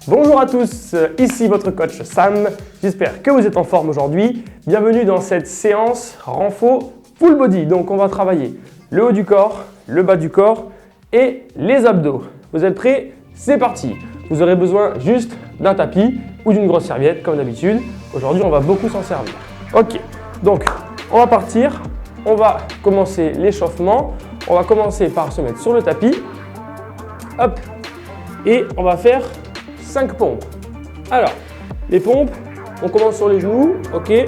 Bonjour à tous, ici votre coach Sam, j'espère que vous êtes en forme aujourd'hui. Bienvenue dans cette séance renfo full body. Donc on va travailler le haut du corps, le bas du corps et les abdos. Vous êtes prêts? C'est parti. Vous aurez besoin juste d'un tapis ou d'une grosse serviette comme d'habitude. Aujourd'hui on va beaucoup s'en servir. Ok, donc on va partir, on va commencer l'échauffement. On va commencer par se mettre sur le tapis. Hop, et on va faire 5 pompes. Alors, les pompes, on commence sur les genoux, ok.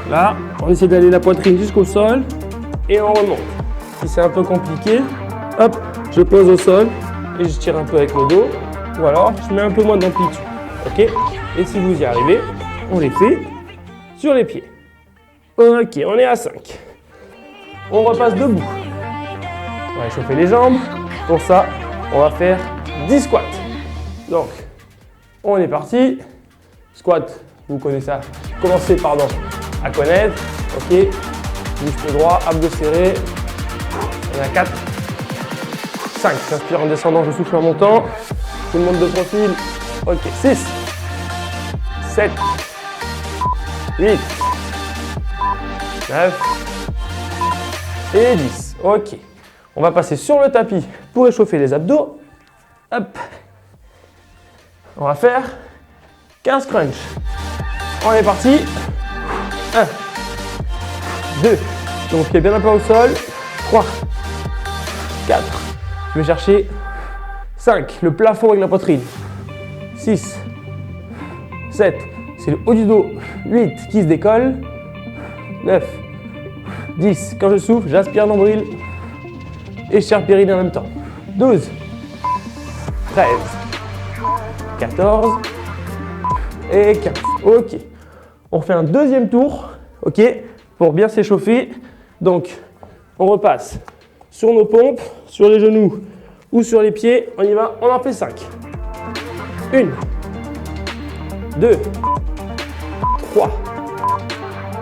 Là, on essaie d'aller la poitrine jusqu'au sol et on remonte. Si c'est un peu compliqué, hop, je pose au sol et je tire un peu avec le dos. Ou alors, je mets un peu moins d'amplitude, ok. Et si vous y arrivez, on les fait sur les pieds. Ok, on est à 5. On repasse debout. On va échauffer les jambes. Pour ça, on va faire 10 squats. Donc, on est parti. Squat, vous connaissez ça. Commencez à connaître. Ok. Muscle droit, abdos serrés. On est à 4. 5. J'inspire en descendant, je souffle en montant. Tout le monde de profil. Ok. 6. 7. 8. 9. Et 10. Ok. On va passer sur le tapis pour échauffer les abdos. Hop. On va faire 15 crunch. On est parti. 1, 2. Donc pied bien un peu au sol. 3, 4. Je vais chercher 5. Le plafond avec la poitrine. 6, 7. C'est le haut du dos. 8 qui se décolle. 9, 10. Quand je souffle, j'aspire nombril. Et je tire périnée en même temps. 12, 13, 14 et 15. Ok. On fait un deuxième tour, ok, pour bien s'échauffer. Donc, on repasse sur nos pompes, sur les genoux ou sur les pieds. On y va, on en fait 5. 1, 2, 3,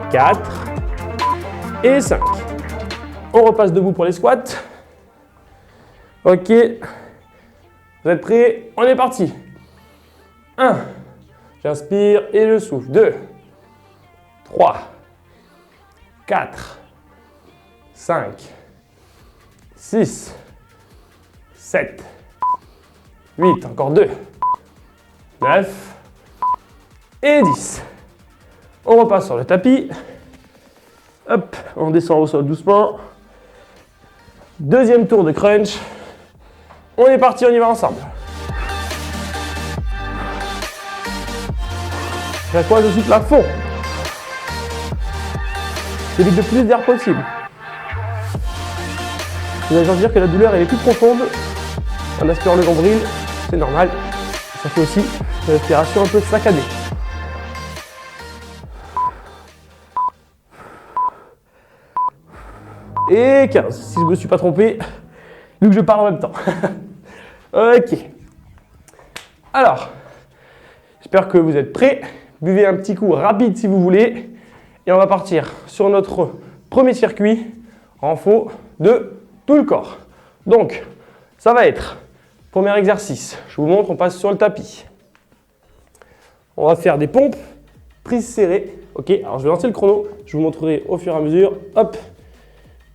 4 et 5. On repasse debout pour les squats. Ok, vous êtes prêts? On est parti. 1, j'inspire et je souffle. 2, 3, 4, 5, 6, 7, 8, encore 2, 9 et 10. On repasse sur le tapis. Hop, on descend au sol doucement. Deuxième tour de crunch. On est parti, on y va ensemble. Chaque fois, je souffle à fond. J'évite le plus d'air possible. Vous allez dire que la douleur elle est plus profonde. On aspire le nombril, c'est normal. Ça fait aussi une respiration un peu saccadée. Et 15, si je ne me suis pas trompé, vu que je parle en même temps. Ok. Alors, j'espère que vous êtes prêts. Buvez un petit coup rapide si vous voulez. Et on va partir sur notre premier circuit renfo de tout le corps. Donc, ça va être, premier exercice. Je vous montre, on passe sur le tapis. On va faire des pompes, prises serrées. Ok, alors je vais lancer le chrono. Je vous montrerai au fur et à mesure. Hop.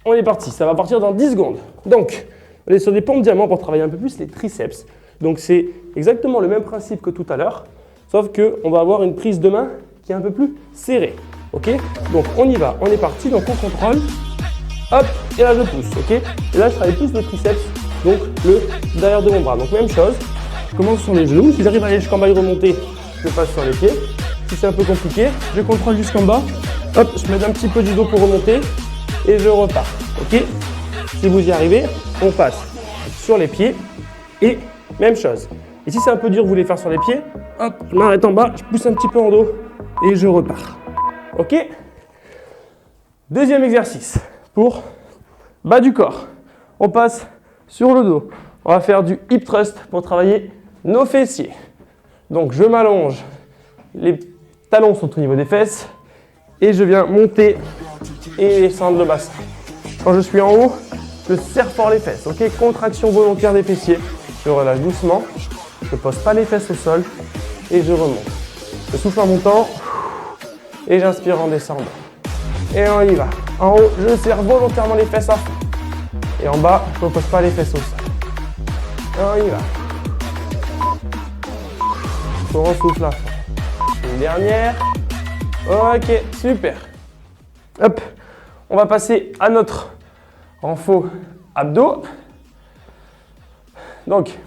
On est parti, ça va partir dans 10 secondes. Donc, on est sur des pompes diamants pour travailler un peu plus les triceps. Donc, c'est exactement le même principe que tout à l'heure, sauf qu'on va avoir une prise de main qui est un peu plus serrée. Ok? Donc, on y va, on est parti, donc on contrôle. Hop, et là je pousse, ok? Et là, je travaille plus le triceps, donc le derrière de mon bras. Donc, même chose, je commence sur les genoux. Si j'arrive à aller jusqu'en bas et remonter, je passe sur les pieds. Si c'est un peu compliqué, je contrôle jusqu'en bas. Hop, je mets un petit peu du dos pour remonter. Et je repars, ok? Si vous y arrivez, on passe sur les pieds et même chose. Et si c'est un peu dur, vous voulez faire sur les pieds, hop, je m'arrête en bas, je pousse un petit peu en dos et je repars, ok? Deuxième exercice pour bas du corps. On passe sur le dos. On va faire du hip thrust pour travailler nos fessiers. Donc je m'allonge, les talons sont au niveau des fesses et je viens monter et descendre le bassin. Quand je suis en haut, je serre fort les fesses, ok? Contraction volontaire des fessiers. Je relâche doucement. Je ne pose pas les fesses au sol et je remonte. Je souffle en montant et j'inspire en descendant. Et on y va. En haut, je serre volontairement les fesses à fond. Et en bas, je ne pose pas les fesses au sol. Et on y va. On souffle à fond. Une dernière. Ok, super. Hop, on va passer à notre renfort abdos. Donc,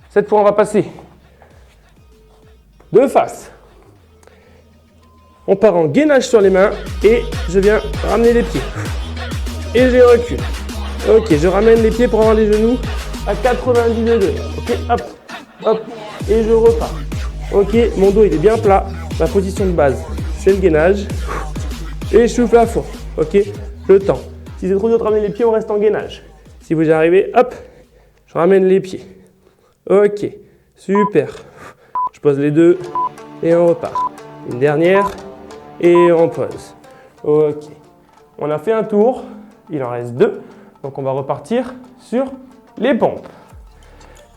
cette fois, on va passer de face. On part en gainage sur les mains et je viens ramener les pieds. Et je recule. Ok, je ramène les pieds pour avoir les genoux à 90 degrés. Ok, hop, hop, et je repars. Ok, mon dos il est bien plat. Ma position de base, c'est le gainage. Et je souffle à fond. Ok, le temps. Si c'est trop dur de ramener les pieds, on reste en gainage. Si vous y arrivez, hop, je ramène les pieds. Ok, super. Je pose les deux et on repart. Une dernière et on pose. Ok, on a fait un tour. Il en reste deux. Donc on va repartir sur les pompes.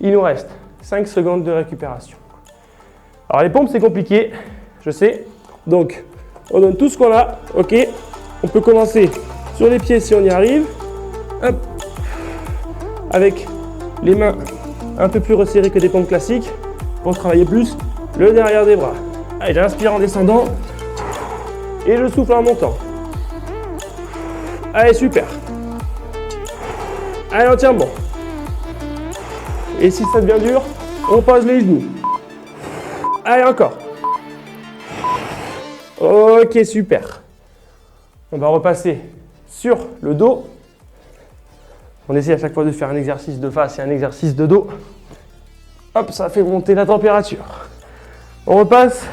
Il nous reste 5 secondes de récupération. Alors les pompes c'est compliqué, je sais. Donc on donne tout ce qu'on a. Ok, on peut commencer sur les pieds si on y arrive. Hop. Avec les mains un peu plus resserrées que des pompes classiques pour travailler plus le derrière des bras. Allez, j'inspire en descendant et je souffle en montant. Allez, super. Allez, on tient bon. Et si ça devient dur, on pose les genoux. Allez, encore. Ok, super. On va repasser sur le dos. On essaie à chaque fois de faire un exercice de face et un exercice de dos. Hop, ça fait monter la température. On repasse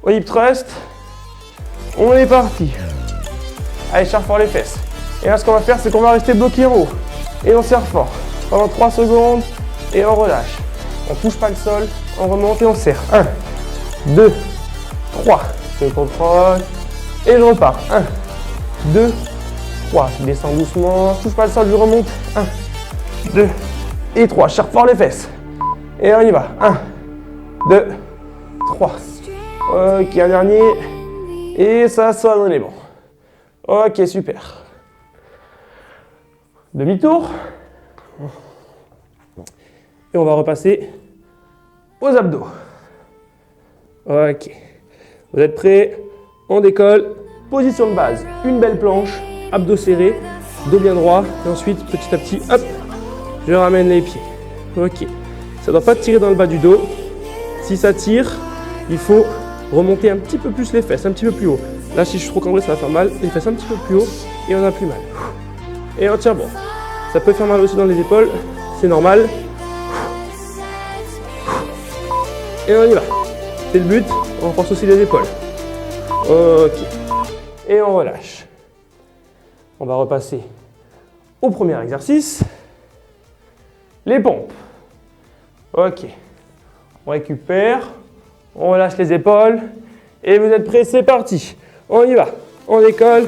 au hip thrust. On est parti. Allez, serre fort les fesses. Et là, ce qu'on va faire, c'est qu'on va rester bloqué en haut. Et on serre fort pendant 3 secondes et on relâche. On ne touche pas le sol, on remonte et on serre. 1, 2, 3. Je contrôle et je repars. 1, 2, 3. Je descends doucement, je ne touche pas le sol, je remonte. 1, 2 et 3. Je serre fort les fesses. Et on y va. 1, 2, 3. Ok, un dernier. Et ça sonne, on est bon. Ok, super. Demi-tour. Et on va repasser aux abdos. Ok. Vous êtes prêts? On décolle. Position de base. Une belle planche. Abdos serrés. Dos bien droit. Et ensuite, petit à petit, hop, je ramène les pieds. Ok. Ça ne doit pas tirer dans le bas du dos. Si ça tire, il faut remonter un petit peu plus les fesses, un petit peu plus haut. Là, si je suis trop cambré, ça va faire mal. Les fesses un petit peu plus haut et on a plus mal. Et on tient bon. Ça peut faire mal aussi dans les épaules, c'est normal. Et on y va. C'est le but, on renforce aussi les épaules. Ok. Et on relâche. On va repasser au premier exercice. Les pompes. Ok. On récupère, on relâche les épaules. Et vous êtes prêts, c'est parti. On y va. On décolle.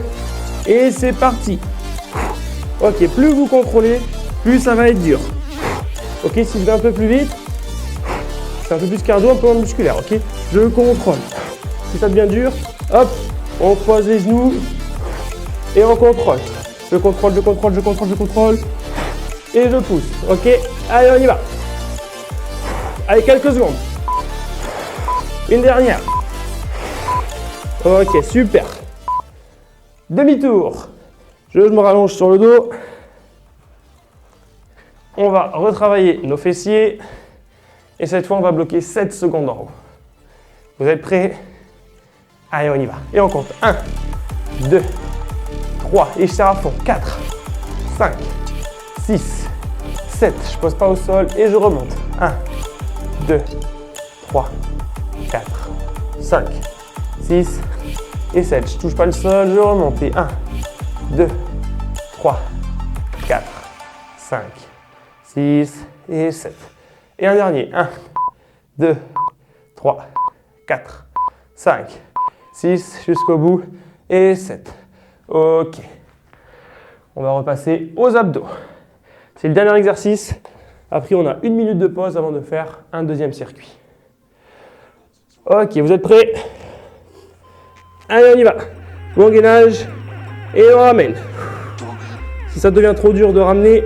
Et c'est parti. Ok, plus vous contrôlez, plus ça va être dur. Ok, si je vais un peu plus vite, c'est un peu plus cardio, un peu moins musculaire. Ok, je contrôle. Si ça devient dur, hop, on pose les genoux et on contrôle. Je contrôle, je contrôle, je contrôle, je contrôle. Et je pousse. Ok, allez, on y va. Allez, quelques secondes. Une dernière. Ok, super. Demi-tour. Je me rallonge sur le dos. On va retravailler nos fessiers. Et cette fois, on va bloquer 7 secondes en haut. Vous êtes prêts? Allez, on y va. Et on compte. 1, 2, 3. Et je serre à fond. 4, 5, 6, 7. Je ne pose pas au sol et je remonte. 1, 2, 3, 4, 5, 6 et 7. Je ne touche pas le sol, je remonte. Et 1, 2, 3, 4, 5, 6 et 7. Et un dernier. 1, 2, 3, 4, 5, 6 jusqu'au bout et 7. Ok. On va repasser aux abdos. C'est le dernier exercice. Après, on a 1 minute de pause avant de faire un deuxième circuit. Ok, vous êtes prêts? Allez, on y va. Bon gainage et on ramène. Si ça devient trop dur de ramener,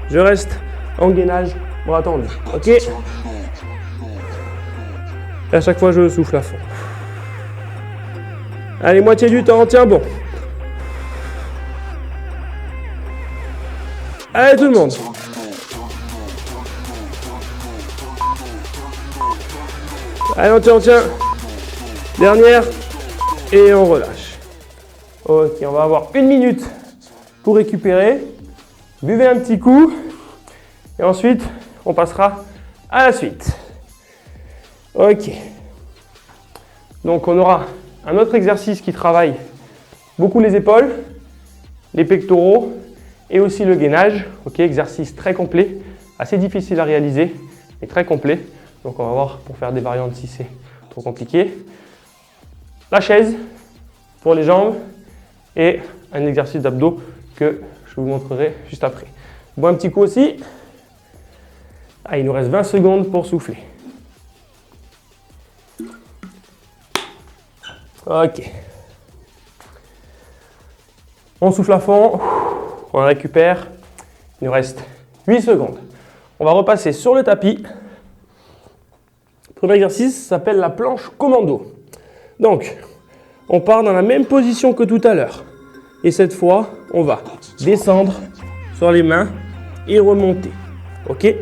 je reste en gainage, bras tendus. Ok? Et à chaque fois, je souffle à fond. Allez, moitié du temps, tiens bon. Allez, tout le monde. Allez, on tient. Dernière. Et on relâche. Ok, on va avoir 1 minute pour récupérer. Buvez un petit coup. Et ensuite, on passera à la suite. Ok. Donc, on aura un autre exercice qui travaille beaucoup les épaules, les pectoraux et aussi le gainage. Ok, exercice très complet, assez difficile à réaliser, mais très complet. Donc, on va voir pour faire des variantes si c'est trop compliqué. La chaise pour les jambes et un exercice d'abdos que je vous montrerai juste après. Je bois un petit coup aussi. Ah, il nous reste 20 secondes pour souffler. Ok. On souffle à fond, on récupère. Il nous reste 8 secondes. On va repasser sur le tapis. Le premier exercice s'appelle la planche commando. Donc, on part dans la même position que tout à l'heure. Et cette fois, on va descendre sur les mains et remonter. Ok?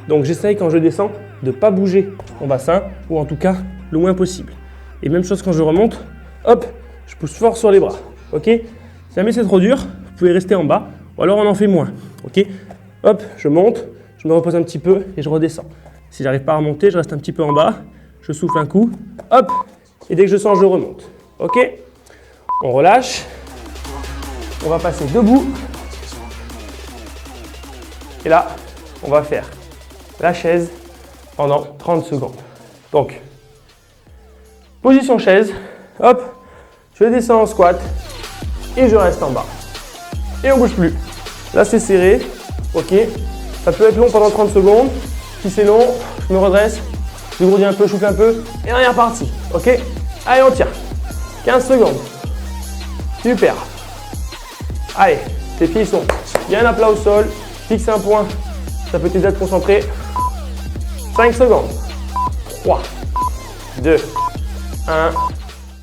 Donc, j'essaye quand je descends de ne pas bouger mon bassin, ou en tout cas le moins possible. Et même chose quand je remonte, hop, je pousse fort sur les bras. Ok? Si jamais c'est trop dur, vous pouvez rester en bas, ou alors on en fait moins. Ok? Hop, je monte, je me repose un petit peu et je redescends. Si j'arrive pas à remonter, je reste un petit peu en bas, je souffle un coup, hop, et dès que je sens, je remonte. Ok? On relâche. On va passer debout. Et là, on va faire la chaise pendant 30 secondes. Donc, position chaise, hop, je descends en squat et je reste en bas. Et on bouge plus. Là, c'est serré, ok. Ça peut être long pendant 30 secondes. Si c'est long, je me redresse, je grandis un peu, je souffle un peu et on est reparti, ok. Allez, on tient. 15 secondes. Super. Allez, tes pieds sont bien à plat au sol. Fixe un point, ça peut t'aider à te concentrer. 5 secondes. 3, 2, 1.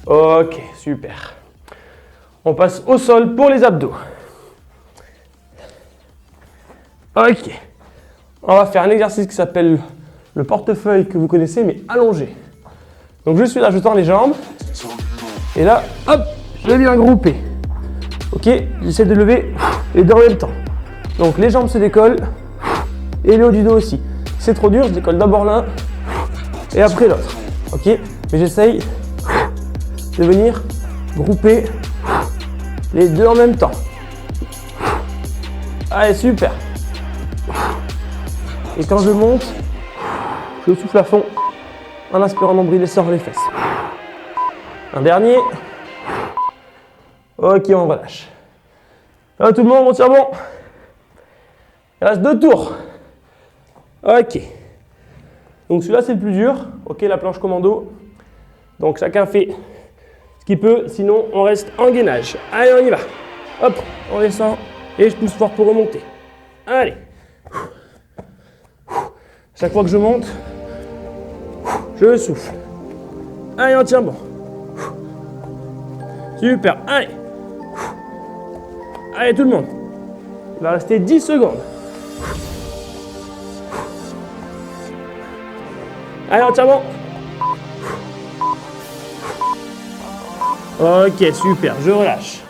Ok, super. On passe au sol pour les abdos. Ok. On va faire un exercice qui s'appelle le portefeuille que vous connaissez, mais allongé. Donc je suis là, je tends les jambes. Et là, hop, je viens grouper. Ok, j'essaie de lever les deux en même temps. Donc les jambes se décollent et le haut du dos aussi. Si c'est trop dur, je décolle d'abord l'un et après l'autre. Ok, mais j'essaye de venir grouper les deux en même temps. Allez, super. Et quand je monte, je souffle à fond en aspirant nombril et sort les fesses. Un dernier. Ok, on relâche. Là, tout le monde, on tient bon. Il reste 2 tours. Ok. Donc celui-là, c'est le plus dur. Ok, la planche commando. Donc chacun fait ce qu'il peut, sinon on reste en gainage. Allez, on y va. Hop, on descend et je pousse fort pour remonter. Allez. Chaque fois que je monte, je souffle. Allez, on tient bon. Super, allez. Allez, tout le monde. Il va rester 10 secondes. Allez, on tient bon. Ok, super, je relâche.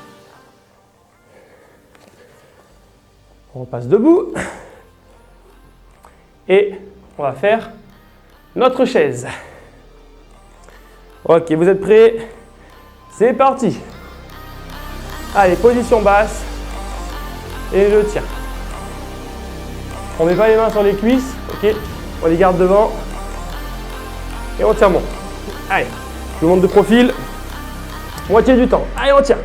On passe debout. Et on va faire notre chaise. Ok, vous êtes prêts? C'est parti. Allez, position basse. Et je tiens. On ne met pas les mains sur les cuisses. Ok, on les garde devant. Et on tient bon. Allez, je monte de profil. Moitié du temps. Allez, on tient.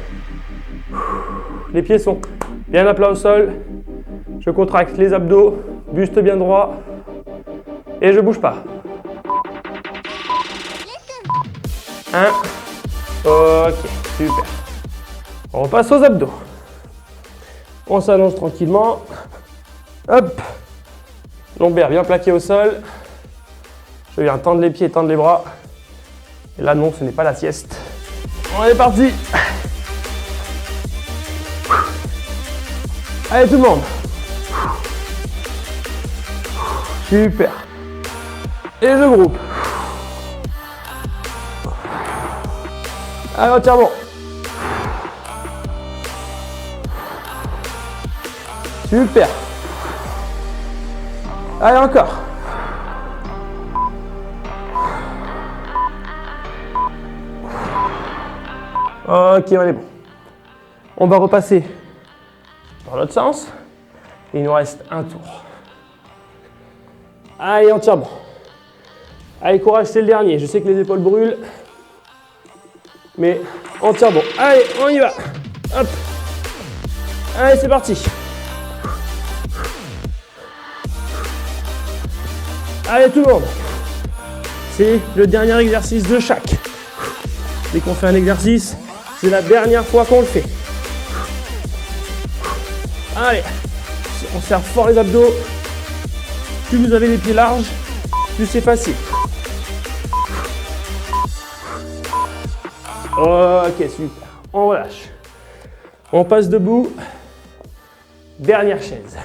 Les pieds sont bien à plat au sol. Je contracte les abdos. Buste bien droit. Et je bouge pas. 1. Ok, super. On repasse aux abdos. On s'allonge tranquillement. Hop. Lombaire bien plaqué au sol. Je viens tendre les pieds, tendre les bras. Et là, non, ce n'est pas la sieste. On est parti. Allez, tout le monde. Super. Et je groupe. Allez, entièrement. Super. Allez, encore. Ok, on est bon. On va repasser dans l'autre sens. Il nous reste un tour. Allez, entièrement. Allez, courage, c'est le dernier. Je sais que les épaules brûlent. Mais entièrement. Allez, on y va. Hop. Allez, c'est parti. Allez, tout le monde. C'est le dernier exercice de chaque. Dès qu'on fait un exercice, c'est la dernière fois qu'on le fait. Allez, on serre fort les abdos. Plus vous avez les pieds larges, plus c'est facile. Ok, super. On relâche. On passe debout. Dernière chaise.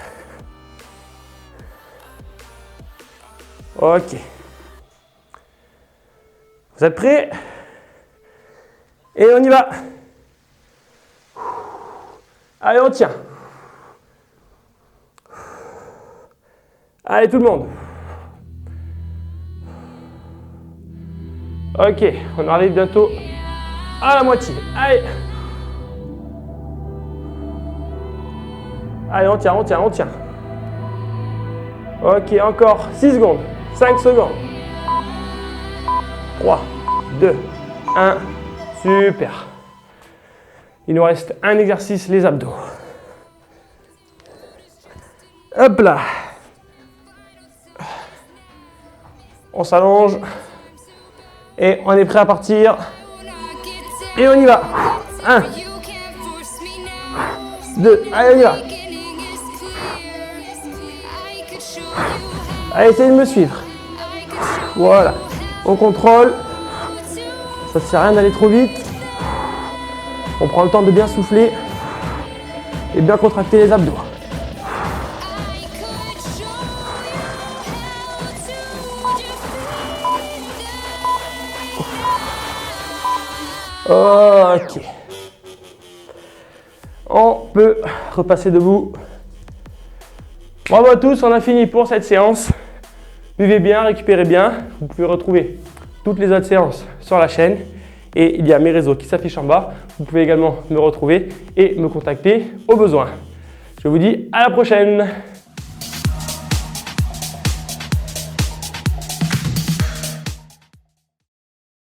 Ok. Vous êtes prêts? Et on y va. Allez, on tient. Allez, tout le monde. Ok, on arrive bientôt à la moitié. Allez. Allez, on tient, on tient, on tient. Ok, encore 6 secondes. 5 secondes. 3, 2, 1. Super. Il nous reste un exercice, les abdos. Hop là. On s'allonge. Et on est prêt à partir. Et on y va. 1. 2. Allez, on y va. Allez, essayez de me suivre. Voilà. On contrôle. Ça ne sert à rien d'aller trop vite. On prend le temps de bien souffler et bien contracter les abdos. Ok. On peut repasser debout. Bravo à tous, on a fini pour cette séance. Buvez bien, récupérez bien. Vous pouvez retrouver toutes les autres séances sur la chaîne. Et il y a mes réseaux qui s'affichent en bas. Vous pouvez également me retrouver et me contacter au besoin. Je vous dis à la prochaine.